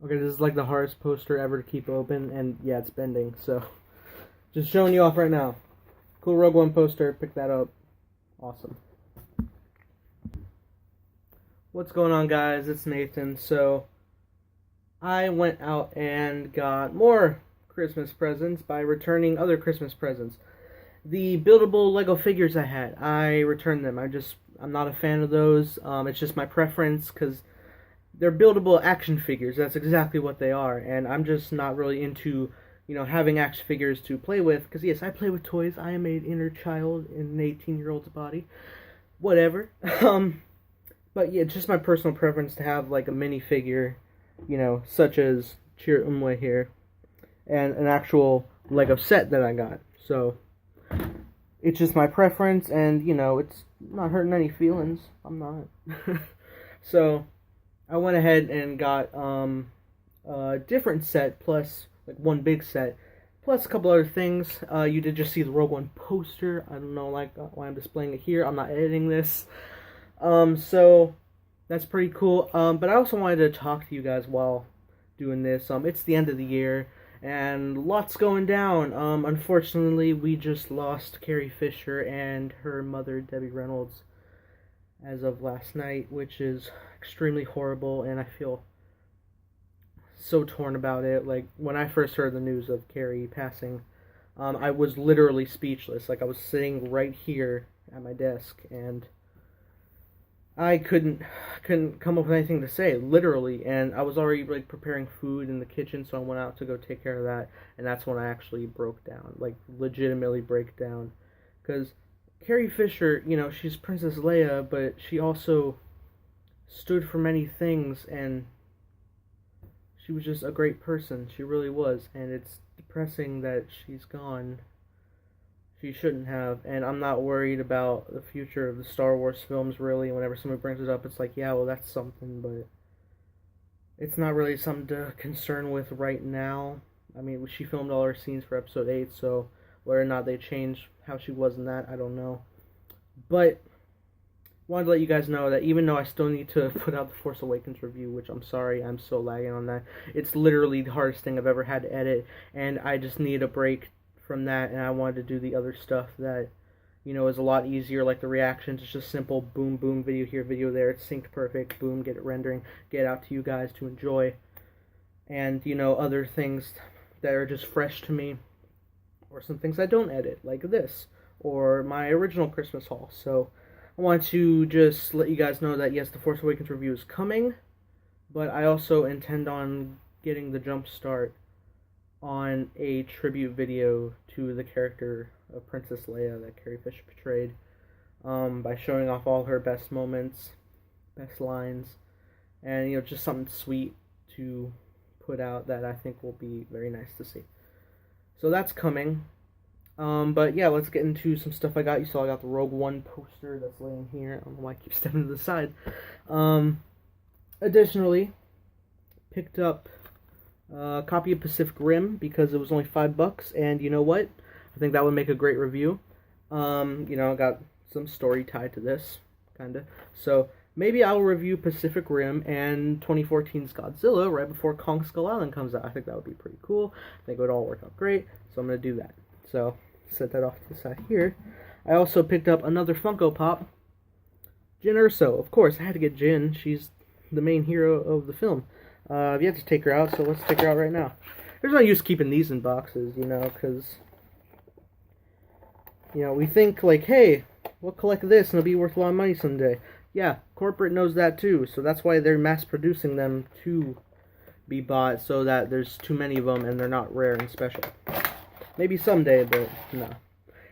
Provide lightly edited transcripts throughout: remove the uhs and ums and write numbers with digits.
Okay, this is like the hardest poster ever to keep open, and yeah, it's bending, so just showing you off right now. Cool Rogue One poster, pick that up. Awesome. What's going on, guys? It's Nathan. So, I went out and got more Christmas presents by returning other Christmas presents. The buildable Lego figures I returned them. I'm not a fan of those. It's just my preference, because they're buildable action figures. That's exactly what they are, and I'm just not really into, having action figures to play with. Because yes, I play with toys. I am an inner child in an 18-year-old's body. Whatever. But yeah, it's just my personal preference to have like a minifigure, such as Cheer Umwe here, and an actual Lego set that I got. So it's just my preference, and it's not hurting any feelings. I'm not. So I went ahead and got a different set, plus like one big set, plus a couple other things. You did just see the Rogue One poster. I don't know why I'm displaying it here. I'm not editing this. So that's pretty cool. But I also wanted to talk to you guys while doing this. It's the end of the year, and lots going down. Unfortunately, we just lost Carrie Fisher and her mother, Debbie Reynolds, as of last night, which is extremely horrible, and I feel so torn about it. Like, when I first heard the news of Carrie passing, I was literally speechless. Like, I was sitting right here at my desk, and I couldn't come up with anything to say, literally, and I was already like preparing food in the kitchen, so I went out to go take care of that, and that's when I actually broke down, like legitimately break down, because Carrie Fisher, she's Princess Leia, but she also stood for many things, and she was just a great person. She really was, and it's depressing that she's gone. She shouldn't have, and I'm not worried about the future of the Star Wars films, really. Whenever somebody brings it up, it's like, yeah, well, that's something, but it's not really something to concern with right now. I mean, she filmed all her scenes for Episode 8, so whether or not they change how she was in that, I don't know. But wanted to let you guys know that even though I still need to put out the Force Awakens review, which I'm sorry, I'm so lagging on that. It's literally the hardest thing I've ever had to edit, and I just need a break from that, and I wanted to do the other stuff that, is a lot easier, like the reactions. It's just simple, boom, boom, video here, video there. It's synced perfect, boom, get it rendering, get it out to you guys to enjoy. And, other things that are just fresh to me, or some things I don't edit, like this, or my original Christmas haul. So I want to just let you guys know that, yes, the Force Awakens review is coming, but I also intend on getting the jump start on a tribute video to the character of Princess Leia that Carrie Fisher portrayed, by showing off all her best moments, best lines, and just something sweet to put out that I think will be very nice to see. So that's coming. But yeah, let's get into some stuff I got. You saw I got the Rogue One poster that's laying here. I don't know why I keep stepping to the side. Additionally, picked up a copy of Pacific Rim because it was only $5, and you know what? I think that would make a great review. I got some story tied to this, kinda. So maybe I'll review Pacific Rim and 2014's Godzilla right before Kong Skull Island comes out. I think that would be pretty cool. I think it would all work out great, so I'm gonna do that. So set that off to the side here. I also picked up another Funko Pop, Jyn Erso. Of course, I had to get Jyn. She's the main hero of the film. I've yet to take her out, so let's take her out right now. There's no use keeping these in boxes, because, we think, like, hey, we'll collect this and it'll be worth a lot of money someday. Yeah, corporate knows that too, so that's why they're mass-producing them to be bought, so that there's too many of them and they're not rare and special. Maybe someday, but no.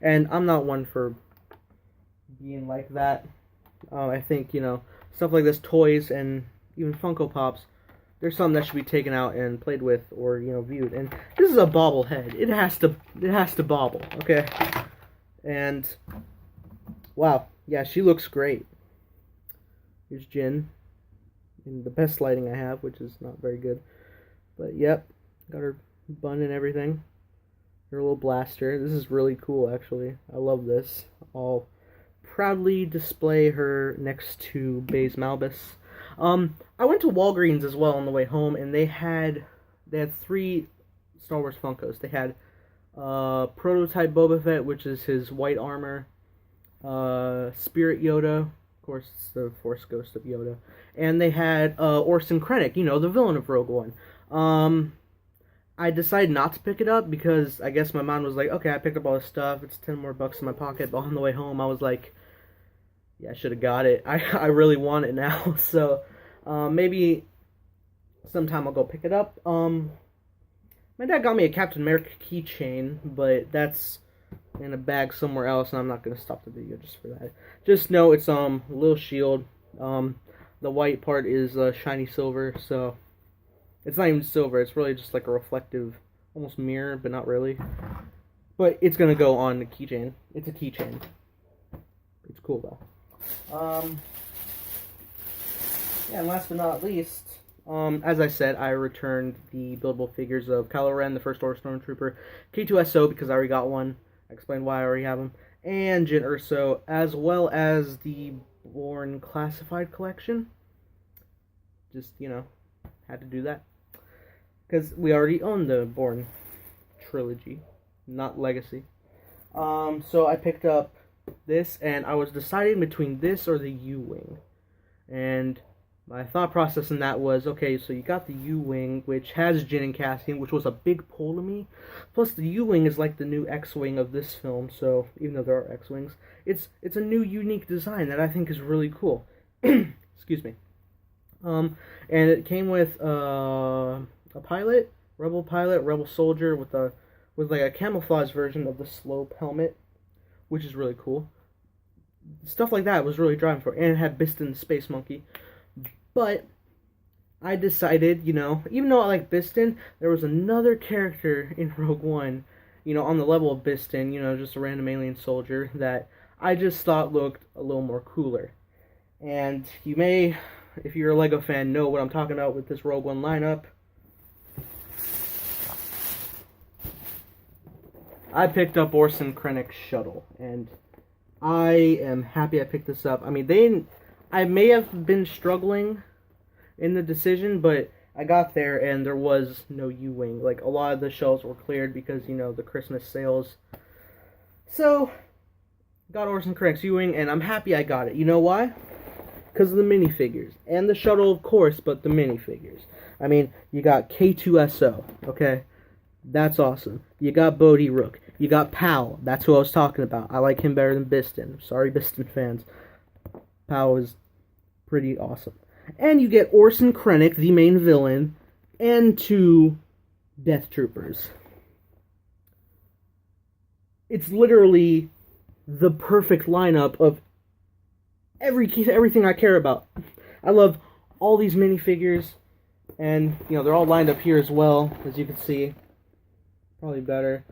And I'm not one for being like that. I think, stuff like this, toys and even Funko Pops, there's something that should be taken out and played with, or viewed. And this is a bobblehead. It has to bobble, okay? And wow, yeah, she looks great. Here's Jyn in the best lighting I have, which is not very good. But yep, got her bun and everything. Her little blaster. This is really cool, actually. I love this. I'll proudly display her next to Baze Malbus. I went to Walgreens as well on the way home, and they had 3 Star Wars Funkos. They had prototype Boba Fett, which is his white armor, Spirit Yoda, of course, it's the Force Ghost of Yoda, and they had Orson Krennic, the villain of Rogue One. I decided not to pick it up because I guess my mom was like, okay, I picked up all this stuff, it's 10 more bucks in my pocket, but on the way home I was like, yeah, I should have got it. I really want it now, so maybe sometime I'll go pick it up. My dad got me a Captain America keychain, but that's in a bag somewhere else, and I'm not going to stop the video just for that. Just know it's a little shield. The white part is shiny silver, so it's not even silver, it's really just like a reflective, almost mirror, but not really. But it's going to go on the keychain. It's a keychain. It's cool, though. Yeah, and last but not least, as I said, I returned the buildable figures of Kylo Ren, the First Order Stormtrooper, K2SO, because I already got one. I explained why I already have them. And Jyn Erso, as well as the Bourne Classified Collection. Just, had to do that. Because we already own the Bourne trilogy, not Legacy. So I picked up this, and I was deciding between this or the U-Wing. And my thought process in that was, okay, so you got the U-Wing, which has Jyn and Cassian, which was a big pull to me. Plus, the U-Wing is like the new X-Wing of this film, so even though there are X-Wings, it's a new, unique design that I think is really cool. Excuse me. And it came with a rebel soldier with like a camouflage version of the Slope helmet, which is really cool. Stuff like that was really driving for it. And it had Bistan the Space Monkey. But I decided, even though I like Bistan, there was another character in Rogue One, on the level of Bistan, just a random alien soldier that I just thought looked a little more cooler. And you may, if you're a LEGO fan, know what I'm talking about with this Rogue One lineup. I picked up Orson Krennic's shuttle, and I am happy I picked this up. I mean, I may have been struggling in the decision, but I got there and there was no U-Wing. Like, a lot of the shelves were cleared because, the Christmas sales. So, got Orson Krennic's U-Wing, and I'm happy I got it. You know why? Because of the minifigures. And the shuttle, of course, but the minifigures. I mean, you got K2SO, okay? That's awesome. You got Bodhi Rook. You got Pal. That's who I was talking about. I like him better than Bistan. Sorry, Bistan fans. Pal is pretty awesome. And you get Orson Krennic, the main villain, and 2 Death Troopers. It's literally the perfect lineup of everything I care about. I love all these minifigures, and, they're all lined up here as well, as you can see. Probably better.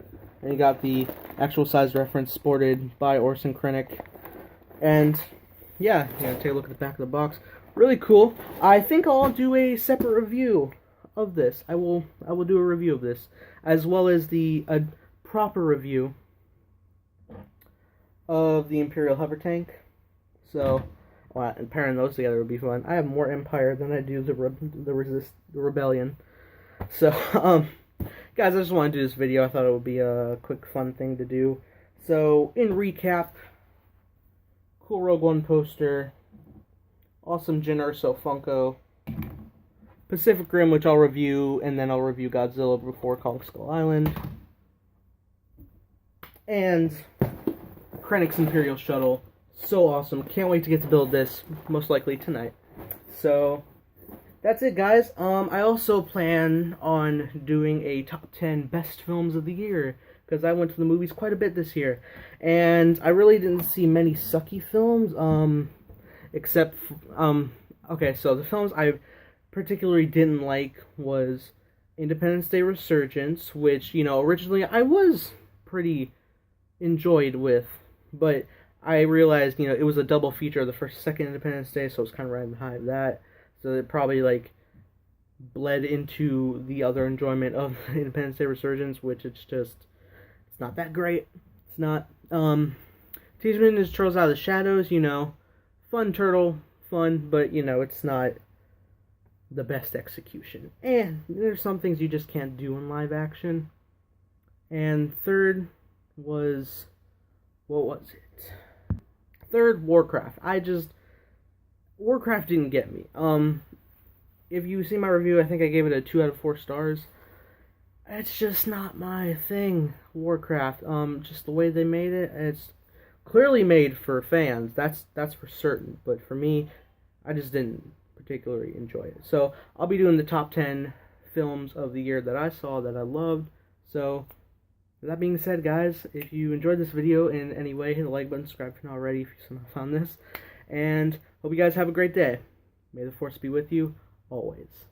And you got the actual size reference sported by Orson Krennic. And, yeah, take a look at the back of the box. Really cool. I think I'll do a separate review of this. I will do a review of this, as well as a proper review of the Imperial Hover Tank. So, and pairing those together would be fun. I have more Empire than I do the Rebellion. So, guys, I just want to do this video. I thought it would be a quick, fun thing to do. So, in recap, cool Rogue One poster, awesome Jyn Erso Funko, Pacific Rim, which I'll review, and then I'll review Godzilla before Kong Skull Island, and Krennic's Imperial Shuttle. So awesome. Can't wait to get to build this, most likely tonight. So, that's it, guys. I also plan on doing a top 10 best films of the year, because I went to the movies quite a bit this year, and I really didn't see many sucky films, except, okay, so the films I particularly didn't like was Independence Day Resurgence, which, originally I was pretty enjoyed with, but I realized, it was a double feature of the second Independence Day, so I was kind of right behind that. So it probably, bled into the other enjoyment of Independence Day Resurgence, which it's not that great. It's not. Teenage Mutant Ninja Turtles Out of the Shadows, fun turtle, fun, but, it's not the best execution. And there's some things you just can't do in live action. And third was, what was it? Third, Warcraft. Warcraft didn't get me. If you see my review, I think I gave it a 2 out of 4 stars. It's just not my thing, Warcraft. Just the way they made it, it's clearly made for fans. That's for certain. But for me, I just didn't particularly enjoy it. So I'll be doing the top 10 films of the year that I saw that I loved. So with that being said, guys, if you enjoyed this video in any way, hit the like button, subscribe if you're not already, if you somehow found this, and hope you guys have a great day. May the force be with you always.